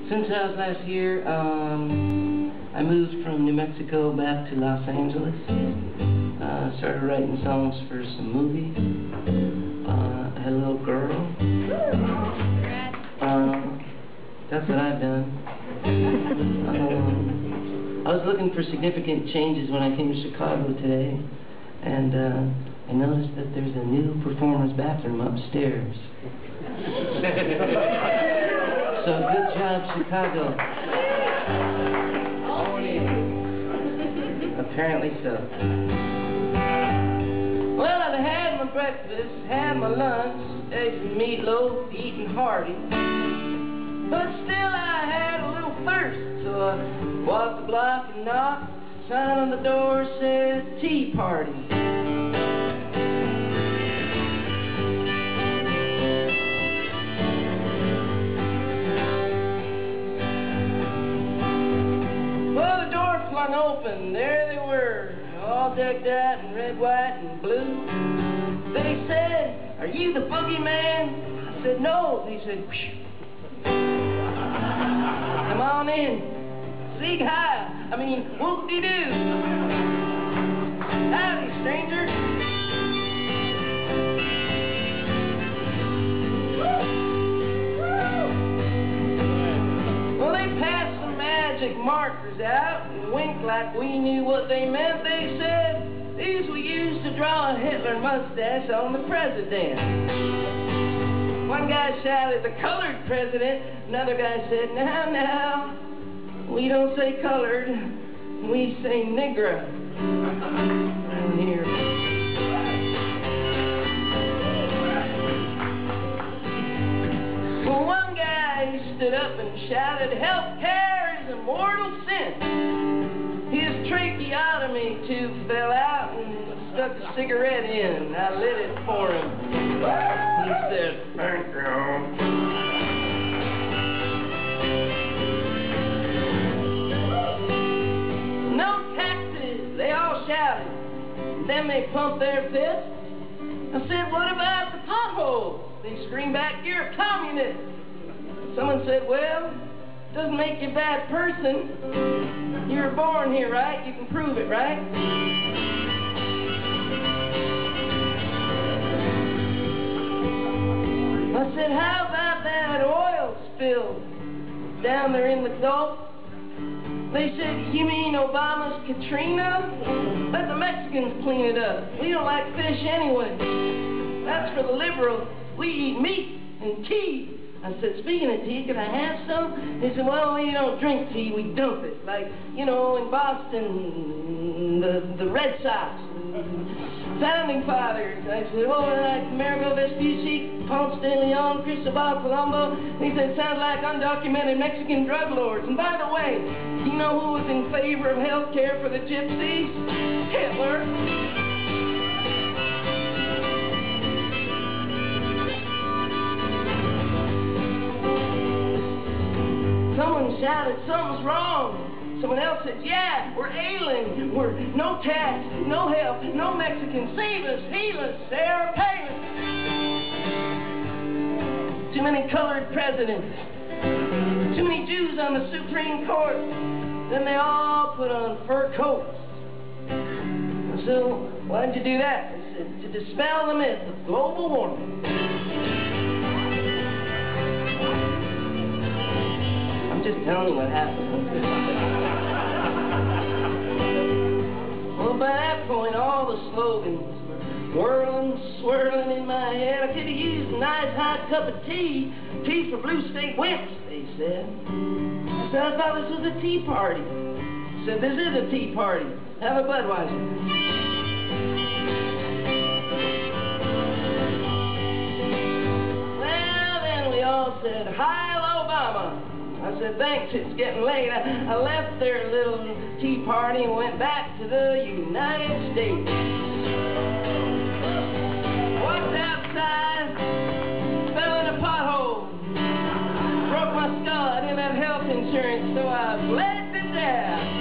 Since I was last here, I moved from New Mexico back to Los Angeles. Started writing songs for some movies. I had a little girl. That's what I've done. I was looking for significant changes when I came to Chicago today, and I noticed that there's a new performer's bathroom upstairs. So good job, Chicago. Apparently so. Well, I'd had my breakfast, had my lunch, ate some meatloaf, eating hearty. But still I had a little thirst, so I walked the block and knocked. The sign on the door says tea party. Open, there they were, all decked out in red, white, and blue. They said, "Are you the boogeyman?" I said, "No." They said, "Phew. Come on in. Sieg heil. I mean, whoop-de-doo. Howdy, stranger." Well, they passed some magic markers out and winked like we knew what they meant. They said, "These we used to draw a Hitler mustache on the president." One guy shouted, "The colored president." Another guy said, "Now, we don't say colored, we say Negro." Around here. Well, one guy stood up and shouted, "Healthcare is a mortal sin." His tracheotomy tube fell out and stuck a cigarette in. I lit it for him. He said, "Thank you." "No taxes," they all shouted. Then they pumped their fists. I said, "What about the potholes?" They screamed back, "You're a communist." Someone said, "Well, doesn't make you a bad person. You were born here, right? You can prove it, right?" I said, "How about that oil spill down there in the Gulf?" They said, "You mean Obama's Katrina? Let the Mexicans clean it up. We don't like fish anyway. That's for the liberals. We eat meat and tea." I said, "Speaking of tea, could I have some?" They said, "Well, we don't drink tea, we dump it. Like, you know, in Boston, the Red Sox, Founding Fathers." I said, "Oh, like Amerigo Vespucci, Ponce de Leon, Cristobal Colombo." He said, "Sounds like undocumented Mexican drug lords. And by the way, you know who was in favor of health care for the gypsies? Hitler." Someone shouted, "Something's wrong." Someone else said, "Yeah, we're ailing. We're no tax, no help, no Mexicans. Save us, heal us, Sarah Palin." Too many colored presidents. Too many Jews on the Supreme Court. Then they all put on fur coats. I said, "Why'd you do that?" They said, "To dispel the myth of global warming." I'm just telling you what happened. Well, by that point, all the slogans were whirling, swirling in my head. I could have used a nice hot cup of tea. Tea for blue state wimps, they said. I said, "I thought this was a tea party." I said, "This is a tea party. Have a Budweiser." Well, then we all said, "Heil Obama." I said, "Thanks, it's getting late." I left their little tea party and went back to the United States. Walked outside, fell in a pothole, broke my skull. I didn't have health insurance, so I bled to death.